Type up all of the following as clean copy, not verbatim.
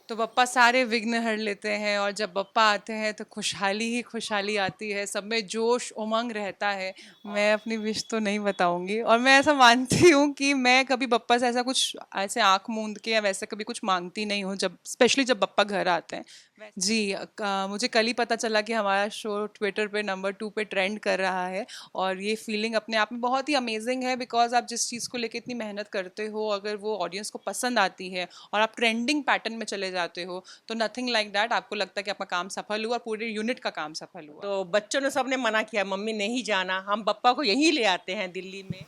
तो बप्पा सारे विघ्न हर लेते हैं और जब बप्पा आते हैं तो खुशहाली ही खुशहाली आती है, सब में जोश उमंग रहता है। मैं अपनी विश तो नहीं बताऊंगी और मैं ऐसा मानती हूँ कि मैं कभी बप्पा से ऐसा कुछ ऐसे आंख मूंद के या वैसे कभी कुछ मांगती नहीं हूँ, जब स्पेशली जब बप्पा घर आते हैं। जी मुझे कल ही पता चला कि हमारा शो ट्विटर पे नंबर 2 पे ट्रेंड कर रहा है और ये फीलिंग अपने आप में बहुत ही अमेजिंग है, बिकॉज आप जिस चीज़ को लेके इतनी मेहनत करते हो अगर वो ऑडियंस को पसंद आती है और आप ट्रेंडिंग पैटर्न में चले जाते हो तो नथिंग लाइक दैट, आपको लगता है कि आपका काम सफल हुआ, पूरे यूनिट का काम सफल हुआ। तो बच्चों ने सबने मना किया, मम्मी नहीं जाना, हम पप्पा को यहीं ले आते हैं दिल्ली में।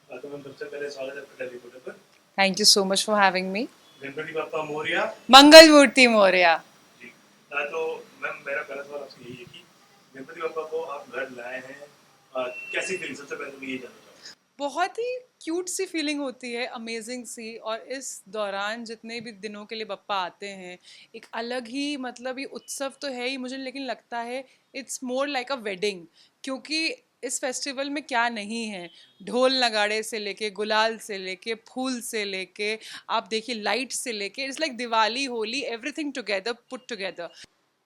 तो मैम सबसे पहले स्वागत है आपका टेलीपोर्टर पर। Thank you so much for having me. Ganpati Bappa Morya. Mangal Murti Morya. जी। तो मैम मेरा पहला सवाल आपसे यही है कि गणपति बाप्पा को आप घर लाए हैं, कैसी फीलिंग, सबसे पहले तो मैं ये जानना चाहूँगा। बहुत ही क्यूट सी फीलिंग होती है, अमेजिंग सी। और इस दौरान जितने भी दिनों के लिए बप्पा आते हैं, एक अलग ही मतलब ये उत्सव तो है ही मुझे, लेकिन लगता है it's more like a wedding. क्योंकि इस फेस्टिवल में क्या नहीं है, ढोल नगाड़े से लेके, गुलाल से लेके, फूल से लेके, आप देखिए लाइट से लेके, it's like Diwali, Holi, everything together, put together.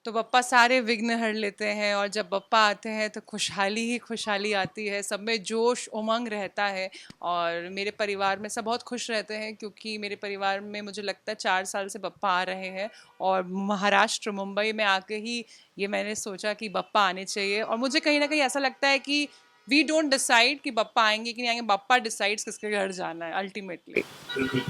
तो बप्पा सारे विघ्न हर लेते हैं और जब बप्पा आते हैं तो खुशहाली ही खुशहाली आती है, सब में जोश उमंग रहता है। और मेरे परिवार में सब बहुत खुश रहते हैं क्योंकि मेरे परिवार में मुझे लगता है 4 साल से बप्पा आ रहे हैं। और महाराष्ट्र मुंबई में आके ही ये मैंने सोचा कि बप्पा आने चाहिए, और मुझे कहीं ना कहीं ऐसा लगता है कि वी डोंट डिसाइड कि बप्पा आएंगे कि नहीं आएंगे, बप्पा डिसाइड्स किसके घर जाना है अल्टीमेटली। बिल्कुल।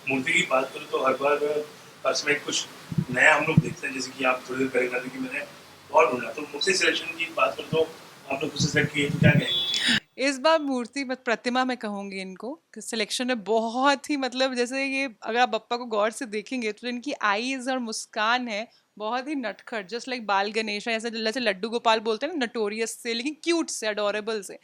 मूर्ति की बात करूँ तो हर बार उसमें कुछ नया हम लोग देखते हैं, जैसे कि आप थोड़ी देर पहले कह रहे थे कि मैंने और ढूंढा, तो मुझसे सिलेक्शन की बात करूँ तो आप लोग खुद से सेलेक्ट किए तो क्या कहेंगे? इस बार मूर्ति मत प्रतिमा मैं कहूंगी इनको सिलेक्शन में बहुत ही मतलब, जैसे ये अगर आप बप्पा को गौर से देखेंगे तो इनकी आईज और मुस्कान है बहुत ही नटखट, जस्ट लाइक बाल गणेश है, ऐसे जैसे लड्डू गोपाल बोलते हैं ना, नटोरियस से लेकिन क्यूट से, अडोरेबल से।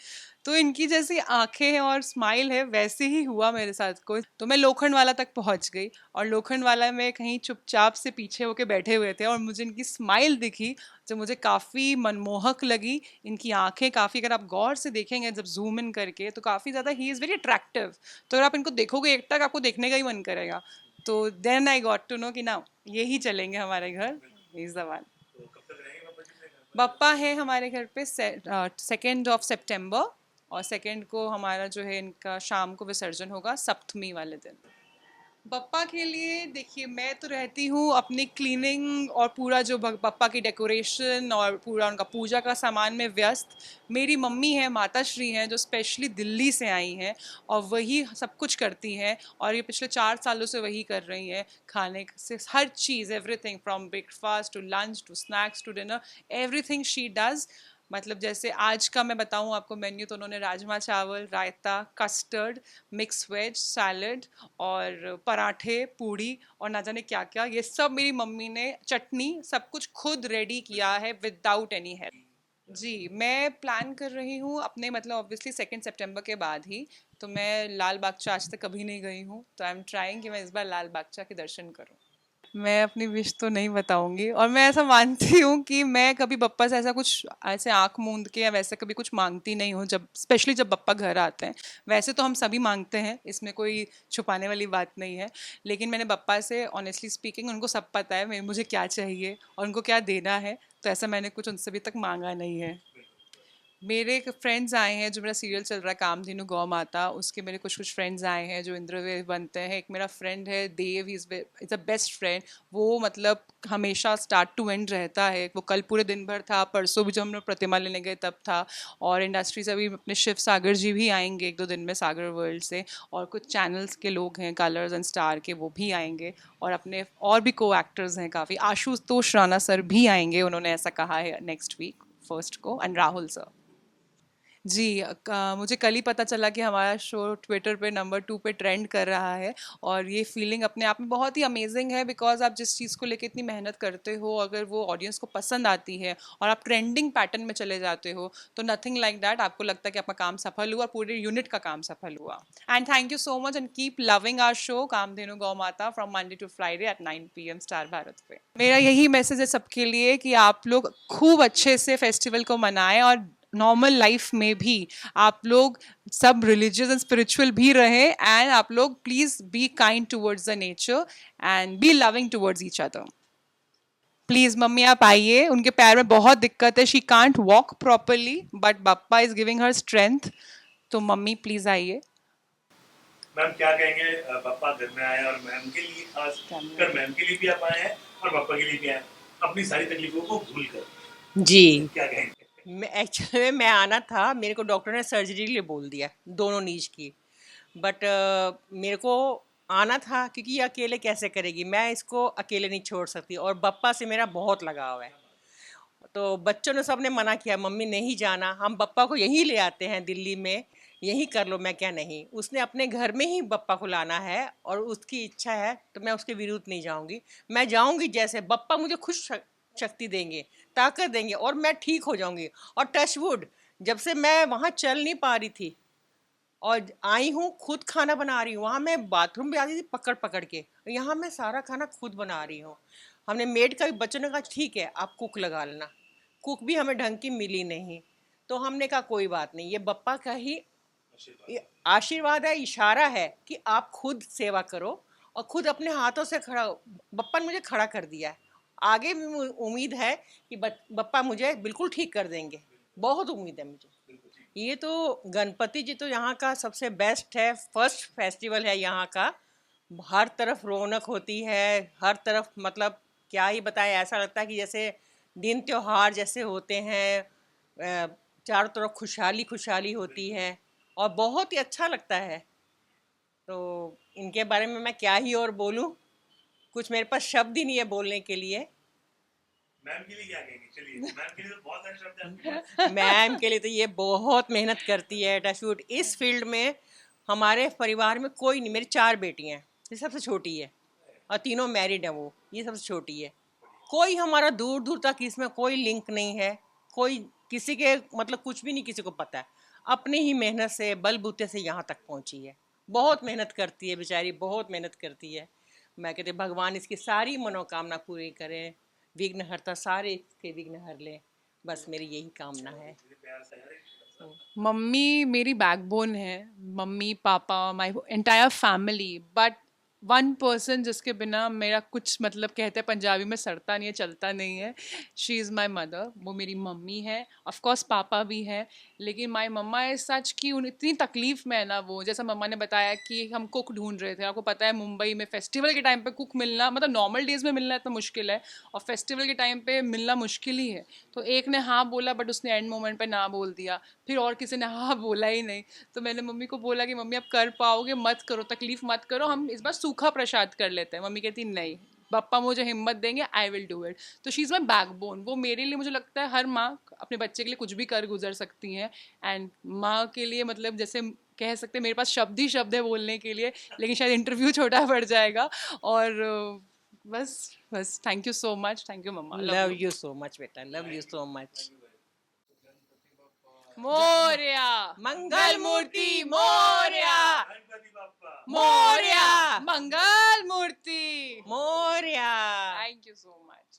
तो इनकी जैसी आंखें हैं और स्माइल है, वैसे ही हुआ मेरे साथ को। तो मैं लोखंड वाला तक पहुंच गई और लोखंड वाला में कहीं चुपचाप से पीछे होके बैठे हुए थे और मुझे इनकी स्माइल दिखी जो मुझे काफ़ी मनमोहक लगी। इनकी आंखें काफ़ी, अगर आप गौर से देखेंगे जब जूम इन करके, तो काफ़ी ज़्यादा ही इज़ वेरी अट्रैक्टिव। तो अगर आप इनको देखोगे एक टक, आपको देखने का ही मन करेगा। तो then I got to know कि ना, यही चलेंगे हमारे घर इस जवान। तो कब तक रहेंगे बाबा जी अपने घर पर? बप्पा है हमारे घर पे 2 सितंबर, और सेकेंड को हमारा जो है इनका शाम को विसर्जन होगा सप्तमी वाले दिन। बप्पा के लिए देखिए, मैं तो रहती हूँ अपनी क्लीनिंग और पूरा जो बप्पा की डेकोरेशन और पूरा उनका पूजा का सामान में व्यस्त। मेरी मम्मी है, माता श्री हैं, जो स्पेशली दिल्ली से आई हैं और वही सब कुछ करती हैं और ये पिछले 4 सालों से वही कर रही हैं। खाने से हर चीज़, everything from breakfast to lunch to snacks to dinner, everything she does. मतलब जैसे आज का मैं बताऊं आपको मेन्यू, तो उन्होंने राजमा चावल, रायता, कस्टर्ड, मिक्स वेज, सैलड और पराठे, पूड़ी और ना जाने क्या क्या, ये सब मेरी मम्मी ने, चटनी, सब कुछ खुद रेडी किया है विदाउट एनी हेल्प। जी, मैं प्लान कर रही हूँ अपने, मतलब ऑब्वियसली 2 सितंबर के बाद ही। तो मैं लाल बागचा आज तक कभी नहीं गई हूँ, तो आई एम ट्राइंग कि मैं इस बार लाल बागचा के दर्शन करूँ। मैं अपनी विश तो नहीं बताऊंगी और मैं ऐसा मानती हूँ कि मैं कभी बप्पा से ऐसा कुछ ऐसे आंख मूंद के या वैसे कभी कुछ मांगती नहीं हूँ, जब स्पेशली जब बप्पा घर आते हैं। वैसे तो हम सभी मांगते हैं, इसमें कोई छुपाने वाली बात नहीं है। लेकिन मैंने बप्पा से ऑनेस्टली स्पीकिंग, उनको सब पता है मुझे क्या चाहिए और उनको क्या देना है, तो ऐसा मैंने कुछ उनसे अभी तक मांगा नहीं है। मेरे फ्रेंड्स आए हैं, जो मेरा सीरियल चल रहा है कामधेनु गौ माता, उसके मेरे कुछ कुछ फ्रेंड्स आए हैं जो इंद्रवेव बनते हैं। एक मेरा फ्रेंड है Dev, he is a best friend. वो मतलब हमेशा स्टार्ट टू एंड रहता है, वो कल पूरे दिन भर था, परसों भी जब हम लोग प्रतिमा लेने गए तब था। और इंडस्ट्री से अभी अपने शिव सागर जी भी आएंगे 1-2 दिन में सागर वर्ल्ड से, और कुछ चैनल्स के लोग हैं कलर्स एंड स्टार के, वो भी आएंगे। और अपने और भी को एक्टर्स हैं काफ़ी, आशुतोष राणा सर भी आएंगे, उन्होंने ऐसा कहा है नेक्स्ट वीक फर्स्ट को, एंड राहुल सर। जी मुझे कल ही पता चला कि हमारा शो ट्विटर पे नंबर 2 पे ट्रेंड कर रहा है और ये फीलिंग अपने आप में बहुत ही अमेजिंग है, बिकॉज आप जिस चीज़ को लेके इतनी मेहनत करते हो अगर वो ऑडियंस को पसंद आती है और आप ट्रेंडिंग पैटर्न में चले जाते हो, तो नथिंग लाइक दैट, आपको लगता है कि आपका काम सफल हुआ, पूरे यूनिट का काम सफल हुआ। And thank you so much and keep loving our show Kamdhenu Gau Mata from Monday to Friday at 9 PM Star Bharat पे। मेरा यही मैसेज है सबके लिए कि आप लोग खूब अच्छे से फेस्टिवल को मनाएं और नॉर्मल लाइफ में भी आप लोग सब रिलीजियस एंड स्पिरिचुअल भी रहे, एंड आप लोग please be kind towards the nature and B loving towards each other. Please mummy आप आइए, उनके पैर में बहुत दिक्कत है, she can't walk properly but Bappa is giving her strength, तो मम्मी प्लीज आइए। मैम क्या कहेंगे, पापा घर में आए और मैम के लिए, खास कर मैम के लिए भी आप आए हैं और पापा के लिए भी आए, अपनी सारी तकलीफों को भूल कर, जी। क्या कहेंगे? मैं एक्चुअली मैं आना था, मेरे को डॉक्टर ने सर्जरी के लिए बोल दिया दोनों नीज की, बट मेरे को आना था क्योंकि ये अकेले कैसे करेगी, मैं इसको अकेले नहीं छोड़ सकती, और बप्पा से मेरा बहुत लगाव है। तो बच्चों ने सबने मना किया, मम्मी नहीं जाना, हम बप्पा को यहीं ले आते हैं दिल्ली में, यहीं कर लो। मैं क्या नहीं, उसने अपने घर में ही बप्पा को लाना है और उसकी इच्छा है, तो मैं उसके विरुद्ध नहीं जाऊंगी। मैं जाऊंगी जैसे बप्पा मुझे खुश शक्ति देंगे, ताकत देंगे, और मैं ठीक हो जाऊंगी। और टचवुड, जब से मैं वहाँ चल नहीं पा रही थी और आई हूँ, खुद खाना बना रही हूँ। वहाँ मैं बाथरूम भी आती थी पकड़ पकड़ के, यहाँ मैं सारा खाना खुद बना रही हूँ। हमने मेड का भी, बच्चों ने कहा ठीक है आप कुक लगा लेना, कुक भी हमें ढंग की मिली नहीं, तो हमने कहा कोई बात नहीं, ये बप्पा का ही आशीर्वाद है, इशारा है कि आप खुद सेवा करो और खुद अपने हाथों से खड़ा हो। बप्पा ने मुझे खड़ा कर दिया है, आगे भी उम्मीद है कि बप्पा मुझे बिल्कुल ठीक कर देंगे, बहुत उम्मीद है मुझे। ये तो गणपति जी तो यहाँ का सबसे बेस्ट है, फर्स्ट फेस्टिवल है यहाँ का, हर तरफ रौनक होती है, हर तरफ मतलब क्या ही बताएं, ऐसा लगता है कि जैसे दिन त्योहार जैसे होते हैं, चारों तरफ खुशहाली खुशहाली होती है और बहुत ही अच्छा लगता है। तो इनके बारे में मैं क्या ही और बोलूं, कुछ मेरे पास शब्द ही नहीं है बोलने के लिए। मैम के लिए क्या कहेंगे? चलिए, मैम के लिए तो बहुत सारे शब्द हैं आपके पास। मैम के लिए तो ये बहुत मेहनत करती है टचवुड इस फील्ड में। हमारे परिवार में कोई नहीं, मेरी 4 बेटियां हैं, ये सबसे छोटी है, और तीनों मैरिड हैं, वो ये सबसे छोटी है। कोई हमारा दूर दूर तक इसमें कोई लिंक नहीं है, कोई किसी के मतलब कुछ भी नहीं किसी को पता है, अपनी ही मेहनत से बलबूते से यहाँ तक पहुँची है। बहुत मेहनत करती है बेचारी, बहुत मेहनत करती है। मैं कहती भगवान इसकी सारी मनोकामना पूरी करें, विघ्नहर्ता सारे इसके विघ्न हर ले, बस मेरी यही कामना है। मम्मी मेरी बैकबोन है, mummy papa my entire family, but one person जिसके बिना मेरा कुछ मतलब कहते हैं पंजाबी में सड़ता नहीं है, चलता नहीं है, शी इज़ माई मदर, वो मेरी मम्मी है। ऑफ कोर्स पापा भी हैं, लेकिन माई मम्मा इज सच कि उन इतनी तकलीफ़ में है ना वो, जैसा मम्मा ने बताया कि हम कुक ढूंढ रहे थे, आपको पता है मुंबई में फेस्टिवल के टाइम पे कुक मिलना, मतलब नॉर्मल डेज़ में मिलना इतना मुश्किल है और फेस्टिवल के टाइम पे मिलना मुश्किल ही है। तो एक ने हाँ बोला बट उसने एंड मोमेंट पे ना बोल दिया, फिर और किसी ने हाँ बोला ही नहीं। तो मैंने मम्मी को बोला कि मम्मी आप कर पाओगे, मत करो, तकलीफ मत करो, हम इस बार सूखा प्रसाद कर लेते हैं। मम्मी कहती नहीं, पप्पा मुझे हिम्मत देंगे, आई विल डू इट। तो शी इज़ माई बैकबोन। वो मेरे लिए, मुझे लगता है हर माँ अपने बच्चे के लिए कुछ भी कर गुजर सकती हैं, एंड माँ के लिए मतलब जैसे कह सकते हैं मेरे पास शब्द ही शब्द है बोलने के लिए, लेकिन शायद इंटरव्यू छोटा पड़ जाएगा। और बस बस thank you so much, thank you mamma, love you so much बेटा, love you so much. Morya Mangal Murti Morya, Ganpati Bappa Morya, Mangal Murti Morya. Thank you so much.